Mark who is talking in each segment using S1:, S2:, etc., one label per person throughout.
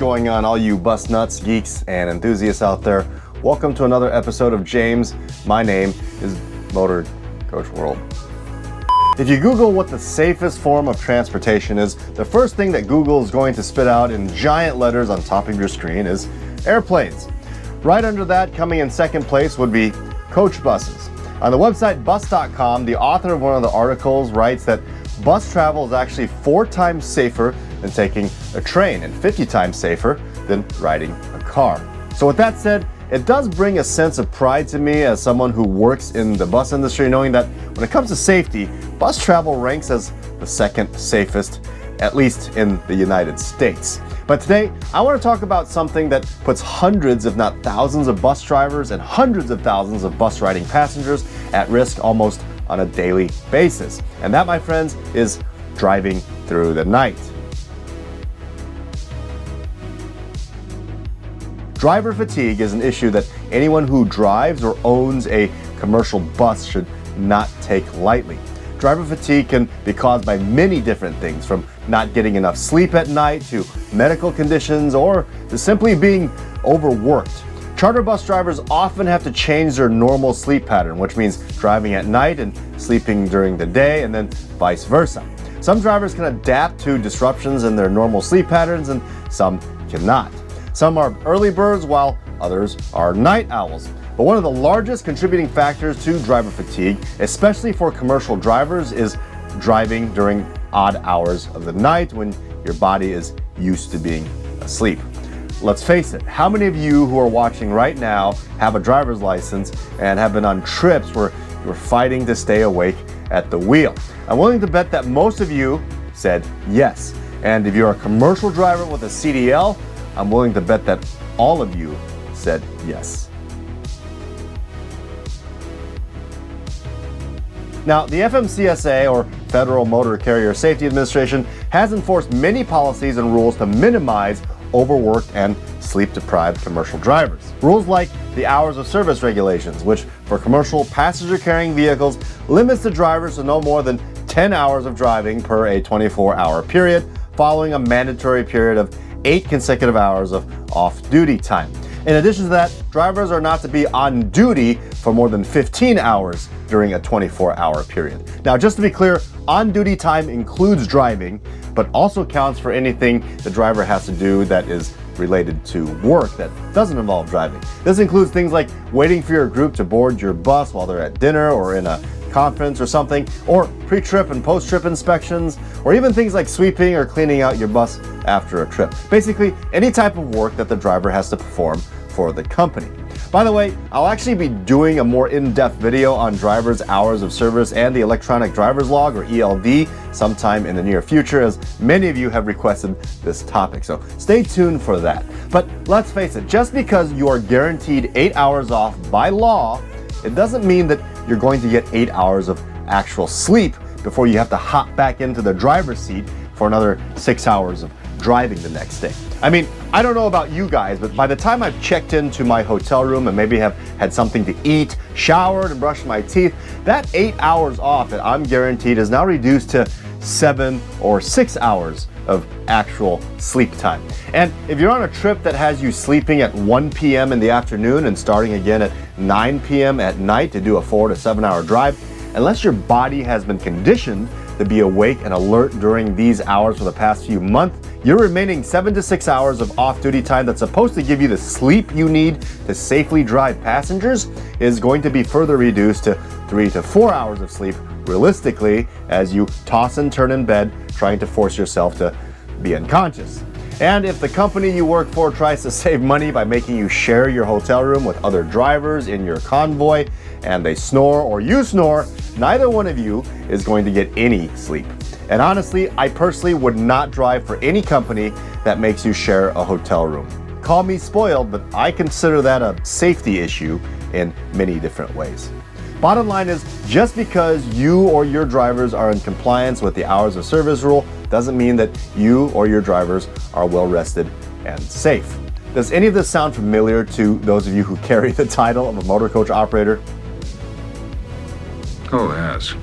S1: going on, all you bus nuts, geeks, and enthusiasts out there? Welcome to another episode of James. My name is Motor Coach World. If you Google what the safest form of transportation is, the first thing that Google is going to spit out in giant letters on top of your screen is airplanes. Right under that, coming in second place, would be coach buses. On the website bus.com, the author of one of the articles writes that bus travel is actually 4 times safer than taking a train and 50 times safer than riding a car. So with that said, it does bring a sense of pride to me as someone who works in the bus industry, knowing that when it comes to safety, bus travel ranks as the second safest, at least in the United States. But today, I want to talk about something that puts hundreds, if not thousands, of bus drivers and hundreds of thousands of bus riding passengers at risk almost on a daily basis. And that, my friends, is driving through the night. Driver fatigue is an issue that anyone who drives or owns a commercial bus should not take lightly. Driver fatigue can be caused by many different things, from not getting enough sleep at night to medical conditions or to simply being overworked. Charter bus drivers often have to change their normal sleep pattern, which means driving at night and sleeping during the day, and then vice versa. Some drivers can adapt to disruptions in their normal sleep patterns and some cannot. Some are early birds while others are night owls. But one of the largest contributing factors to driver fatigue, especially for commercial drivers, is driving during odd hours of the night when your body is used to being asleep. Let's face it, how many of you who are watching right now have a driver's license and have been on trips where you're fighting to stay awake at the wheel? I'm willing to bet that most of you said yes. And if you're a commercial driver with a CDL, I'm willing to bet that all of you said yes. Now, the FMCSA, or Federal Motor Carrier Safety Administration, has enforced many policies and rules to minimize overworked and sleep-deprived commercial drivers. Rules like the hours of service regulations, which for commercial passenger-carrying vehicles limits the drivers to no more than 10 hours of driving per a 24-hour period, following a mandatory period of 8 consecutive hours of off-duty time. In addition to that, drivers are not to be on duty for more than 15 hours during a 24-hour period. Now, just to be clear, on-duty time includes driving, but also counts for anything the driver has to do that is related to work that doesn't involve driving. This includes things like waiting for your group to board your bus while they're at dinner or in a conference or something, or pre-trip and post-trip inspections, or even things like sweeping or cleaning out your bus after a trip. Basically, any type of work that the driver has to perform for the company. By the way, I'll actually be doing a more in-depth video on drivers' hours of service and the electronic driver's log, or ELD, sometime in the near future, as many of you have requested this topic. So stay tuned for that. But let's face it, just because you are guaranteed 8 hours off by law, it doesn't mean that you're going to get 8 hours of actual sleep before you have to hop back into the driver's seat for another 6 hours of driving the next day. I mean, I don't know about you guys, but by the time I've checked into my hotel room and maybe have had something to eat, showered, and brushed my teeth, that 8 hours off that I'm guaranteed is now reduced to 7 or 6 hours of actual sleep time. And if you're on a trip that has you sleeping at 1 p.m. in the afternoon and starting again at 9 p.m. at night to do a 4 to 7 hour drive, unless your body has been conditioned to be awake and alert during these hours for the past few months, your remaining 7 to 6 hours of off-duty time that's supposed to give you the sleep you need to safely drive passengers is going to be further reduced to 3 to 4 hours of sleep realistically as you toss and turn in bed trying to force yourself to be unconscious. And if the company you work for tries to save money by making you share your hotel room with other drivers in your convoy and they snore or you snore, neither one of you is going to get any sleep. And honestly, I personally would not drive for any company that makes you share a hotel room. Call me spoiled, but I consider that a safety issue in many different ways. Bottom line is, just because you or your drivers are in compliance with the hours of service rule doesn't mean that you or your drivers are well rested and safe. Does any of this sound familiar to those of you who carry the title of a motor coach operator?
S2: Oh, yes.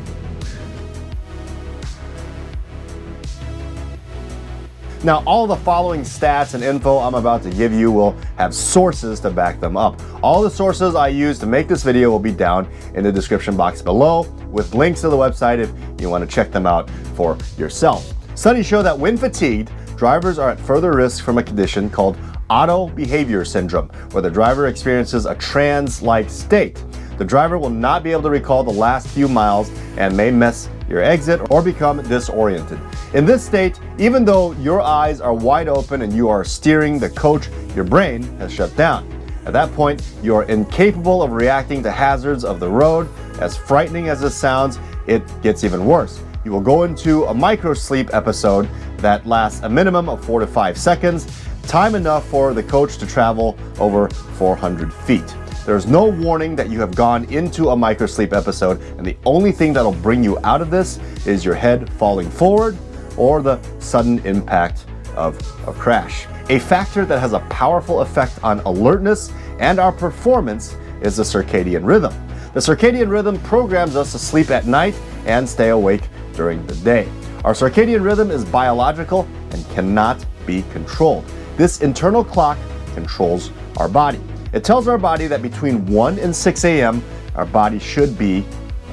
S1: Now, all the following stats and info I'm about to give you will have sources to back them up. All the sources I use to make this video will be down in the description box below, with links to the website if you want to check them out for yourself. Studies show that when fatigued, drivers are at further risk from a condition called auto behavior syndrome, where the driver experiences a trance-like state. The driver will not be able to recall the last few miles and may miss your exit or become disoriented. In this state, even though your eyes are wide open and you are steering the coach, your brain has shut down. At that point, you are incapable of reacting to hazards of the road. As frightening as this sounds, it gets even worse. You will go into a micro-sleep episode that lasts a minimum of 4 to 5 seconds, time enough for the coach to travel over 400 feet. There's no warning that you have gone into a micro-sleep episode, and the only thing that'll bring you out of this is your head falling forward or the sudden impact of a crash. A factor that has a powerful effect on alertness and our performance is the circadian rhythm. The circadian rhythm programs us to sleep at night and stay awake during the day. Our circadian rhythm is biological and cannot be controlled. This internal clock controls our body. It tells our body that between 1 and 6 a.m., our body should be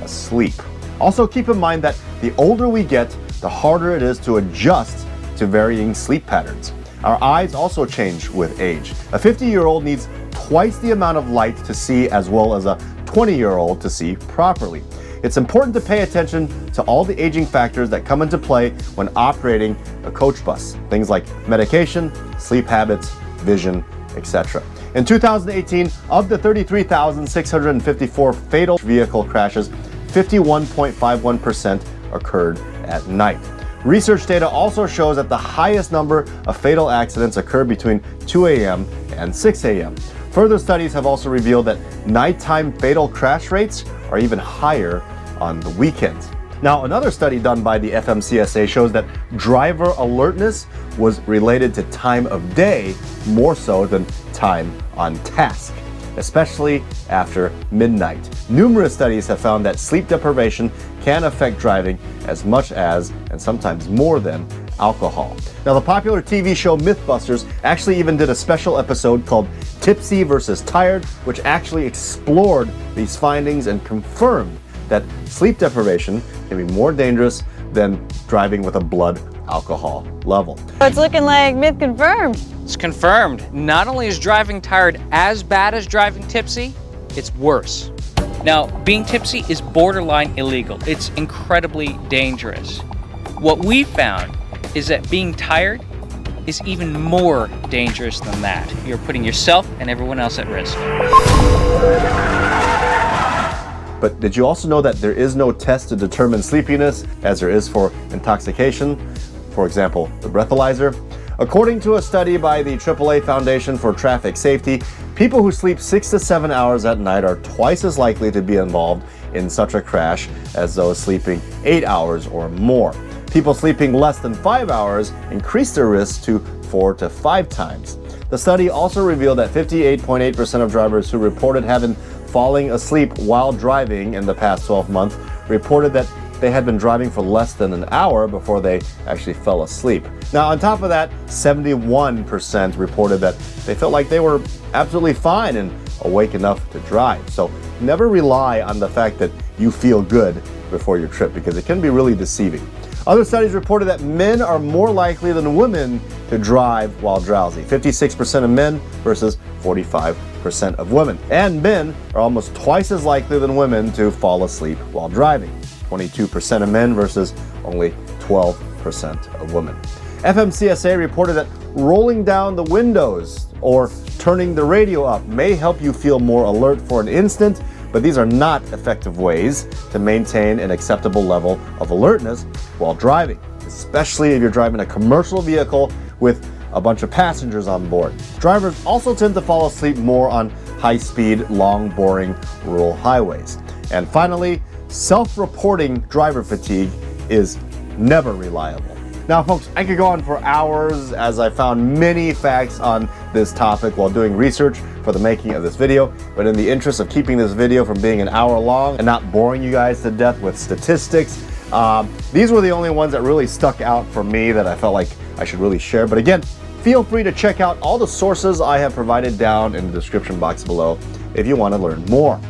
S1: asleep. Also keep in mind that the older we get, the harder it is to adjust to varying sleep patterns. Our eyes also change with age. A 50-year-old needs twice the amount of light to see as well as a 20-year-old to see properly. It's important to pay attention to all the aging factors that come into play when operating a coach bus. Things like medication, sleep habits, vision, etc. In 2018, of the 33,654 fatal vehicle crashes, 51.51% occurred at night. Research data also shows that the highest number of fatal accidents occur between 2 a.m. and 6 a.m. Further studies have also revealed that nighttime fatal crash rates are even higher on the weekends. Now, another study done by the FMCSA shows that driver alertness was related to time of day more so than time on task, especially after midnight. Numerous studies have found that sleep deprivation can affect driving as much as, and sometimes more than, alcohol. Now, the popular TV show Mythbusters actually even did a special episode called Tipsy versus Tired, which actually explored these findings and confirmed that sleep deprivation can be more dangerous than driving with a blood alcohol level.
S2: It's looking like myth confirmed.
S3: It's confirmed. Not only is driving tired as bad as driving tipsy, it's worse. Now, being tipsy is borderline illegal. It's incredibly dangerous. What we found is that being tired is even more dangerous than that. You're putting yourself and everyone else at risk.
S1: But did you also know that there is no test to determine sleepiness as there is for intoxication? For example, the breathalyzer. According to a study by the AAA Foundation for Traffic Safety, people who sleep 6 to 7 hours at night are twice as likely to be involved in such a crash as those sleeping 8 hours or more. People sleeping less than 5 hours increase their risk to 4 to 5 times. The study also revealed that 58.8% of drivers who reported having falling asleep while driving in the past 12 months reported that they had been driving for less than an hour before they actually fell asleep. Now, on top of that, 71% reported that they felt like they were absolutely fine and awake enough to drive. So never rely on the fact that you feel good before your trip, because it can be really deceiving. Other studies reported that men are more likely than women to drive while drowsy. 56% of men versus 45% of women. And men are almost twice as likely than women to fall asleep while driving. 22% of men versus only 12% of women. FMCSA reported that rolling down the windows or turning the radio up may help you feel more alert for an instant, but these are not effective ways to maintain an acceptable level of alertness while driving, especially if you're driving a commercial vehicle with a bunch of passengers on board. Drivers also tend to fall asleep more on high-speed, long, boring rural highways. And finally, self-reporting driver fatigue is never reliable. Now, folks, I could go on for hours as I found many facts on this topic while doing research for the making of this video, but in the interest of keeping this video from being an hour long and not boring you guys to death with statistics, these were the only ones that really stuck out for me that I felt like I should really share. But again, feel free to check out all the sources I have provided down in the description box below if you want to learn more.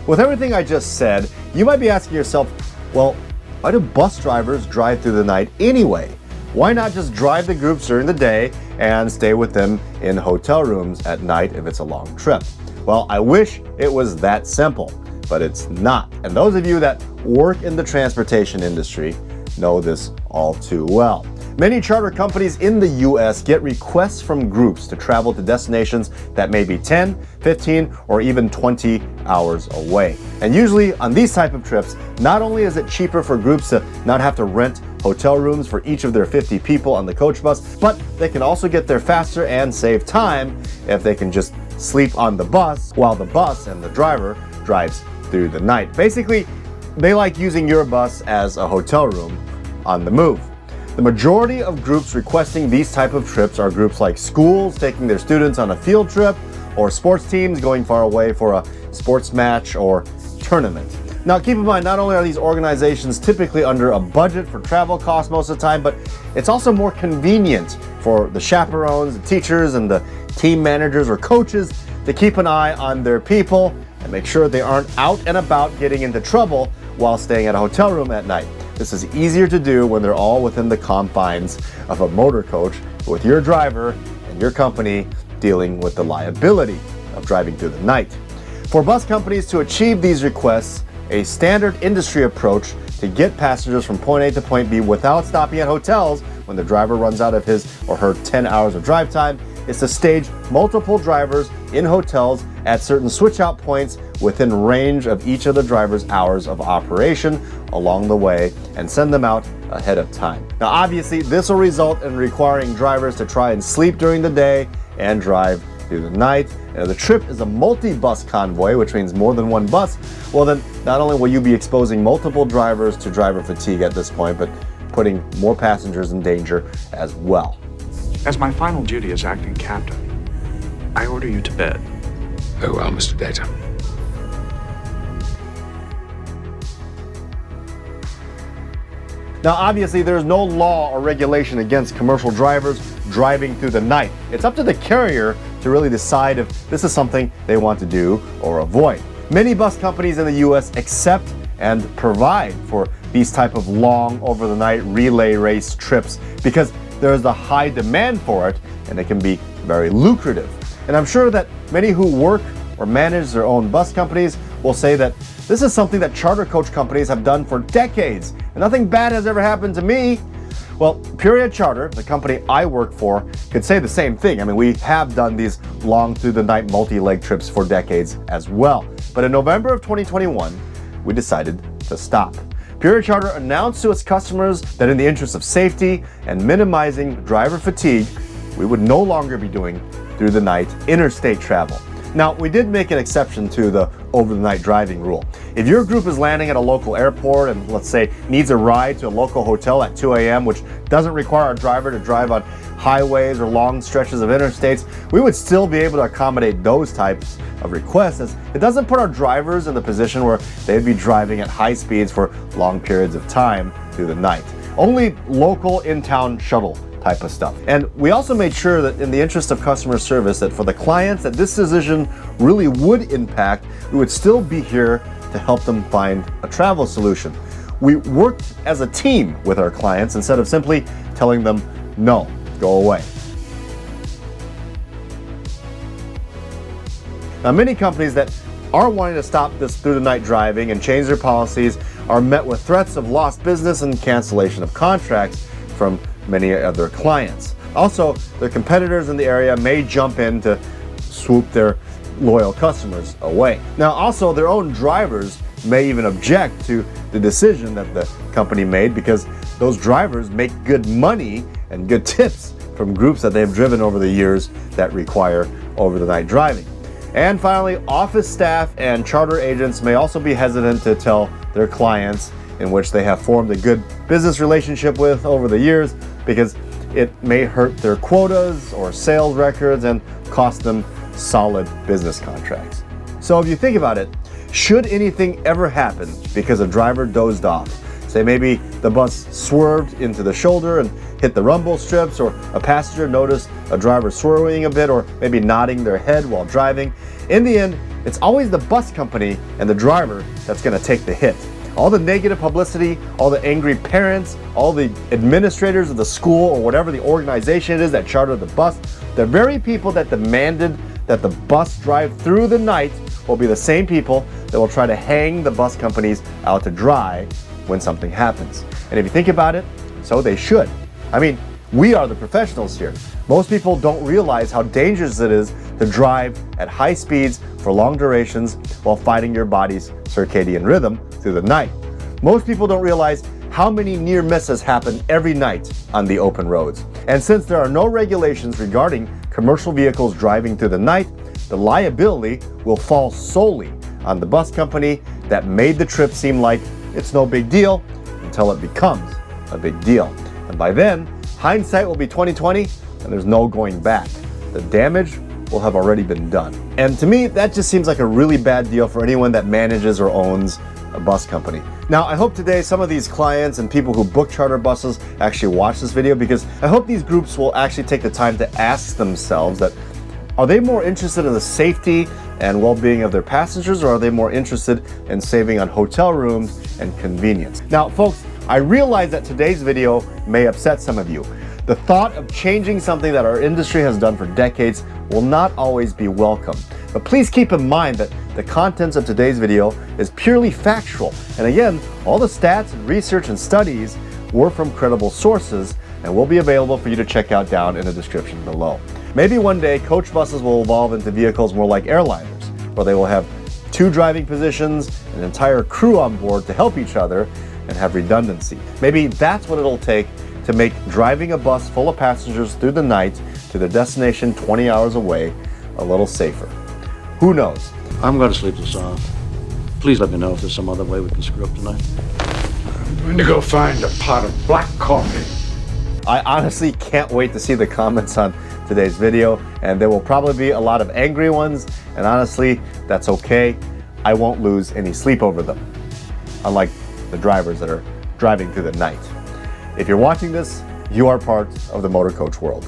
S1: With everything I just said, you might be asking yourself, well, why do bus drivers drive through the night anyway? Why not just drive the groups during the day and stay with them in hotel rooms at night if it's a long trip? Well, I wish it was that simple, but it's not. And those of you that work in the transportation industry know this all too well. Many charter companies in the US get requests from groups to travel to destinations that may be 10, 15, or even 20 hours away. And usually on these type of trips, not only is it cheaper for groups to not have to rent hotel rooms for each of their 50 people on the coach bus, but they can also get there faster and save time if they can just sleep on the bus while the bus and the driver drives through the night. Basically, they like using your bus as a hotel room on the move. The majority of groups requesting these type of trips are groups like schools taking their students on a field trip, or sports teams going far away for a sports match or tournament. Now keep in mind, not only are these organizations typically under a budget for travel costs most of the time, but it's also more convenient for the chaperones, the teachers, and the team managers or coaches to keep an eye on their people and make sure they aren't out and about getting into trouble while staying at a hotel room at night. This is easier to do when they're all within the confines of a motor coach with your driver and your company dealing with the liability of driving through the night. For bus companies to achieve these requests, a standard industry approach to get passengers from point A to point B without stopping at hotels when the driver runs out of his or her 10 hours of drive time is to stage multiple drivers in hotels at certain switch-out points within range of each of the driver's hours of operation along the way and send them out ahead of time. Now obviously this will result in requiring drivers to try and sleep during the day and drive through the night. And if the trip is a multi-bus convoy, which means more than one bus, well then not only will you be exposing multiple drivers to driver fatigue at this point, but putting more passengers in danger as well.
S4: As my final duty as acting captain, I order you to bed.
S5: Very well, Mr. Data.
S1: Now obviously there's no law or regulation against commercial drivers driving through the night. It's up to the carrier to really decide if this is something they want to do or avoid. Many bus companies in the US accept and provide for these type of long over the night relay race trips because there is a high demand for it and it can be very lucrative. And I'm sure that many who work or manage their own bus companies will say that this is something that charter coach companies have done for decades and nothing bad has ever happened to me. Well, Peoria Charter, the company I work for, could say the same thing. I mean, we have done these long through the night multi-leg trips for decades as well. But in November of 2021, we decided to stop. Peoria Charter announced to its customers that in the interest of safety and minimizing driver fatigue, we would no longer be doing through the night interstate travel. Now, we did make an exception to the over-the-night driving rule. If your group is landing at a local airport and, let's say, needs a ride to a local hotel at 2 a.m., which doesn't require a driver to drive on highways or long stretches of interstates, we would still be able to accommodate those types of requests, as it doesn't put our drivers in the position where they'd be driving at high speeds for long periods of time through the night. Only local in-town shuttle type of stuff. And we also made sure that in the interest of customer service, that for the clients that this decision really would impact, we would still be here to help them find a travel solution. We worked as a team with our clients instead of simply telling them, no, go away. Now, many companies that are wanting to stop this through the night driving and change their policies are met with threats of lost business and cancellation of contracts from many of their clients. Also, their competitors in the area may jump in to swoop their loyal customers away. Now, also, their own drivers may even object to the decision that the company made because those drivers make good money and good tips from groups that they've driven over the years that require over-the-night driving. And finally, office staff and charter agents may also be hesitant to tell their clients in which they have formed a good business relationship with over the years because it may hurt their quotas or sales records and cost them solid business contracts. So if you think about it, should anything ever happen because a driver dozed off, Say maybe the bus swerved into the shoulder and hit the rumble strips, or a passenger noticed a driver swerving a bit, or maybe nodding their head while driving. In the end, it's always the bus company and the driver that's going to take the hit. All the negative publicity, all the angry parents, all the administrators of the school or whatever the organization it is that chartered the bus, the very people that demanded that the bus drive through the night will be the same people that will try to hang the bus companies out to dry when something happens. And if you think about it, so they should. I mean, we are the professionals here. Most people don't realize how dangerous it is to drive at high speeds for long durations while fighting your body's circadian rhythm through the night. Most people don't realize how many near misses happen every night on the open roads. And since there are no regulations regarding commercial vehicles driving through the night, the liability will fall solely on the bus company that made the trip seem like it's no big deal until it becomes a big deal. And by then, hindsight will be 20/20 and there's no going back. The damage will have already been done. And to me, that just seems like a really bad deal for anyone that manages or owns a bus company. Now, I hope today some of these clients and people who book charter buses actually watch this video, because I hope these groups will actually take the time to ask themselves that, are they more interested in the safety and well-being of their passengers, or are they more interested in saving on hotel rooms and convenience? Now, folks, I realize that today's video may upset some of you. The thought of changing something that our industry has done for decades will not always be welcome. But please keep in mind that the contents of today's video is purely factual. And again, all the stats and research and studies were from credible sources and will be available for you to check out down in the description below. Maybe one day coach buses will evolve into vehicles more like airliners, where they will have 2 driving positions, an entire crew on board to help each other, and have redundancy. Maybe that's what it'll take to make driving a bus full of passengers through the night to their destination 20 hours away a little safer. Who knows?
S6: I'm going to sleep this off. Please let me know if there's some other way we can screw up tonight.
S5: I'm going to go find a pot of black coffee.
S1: I honestly can't wait to see the comments on today's video, and there will probably be a lot of angry ones, and honestly, that's okay. I won't lose any sleep over them, unlike the drivers that are driving through the night. If you're watching this, you are part of the motor coach world.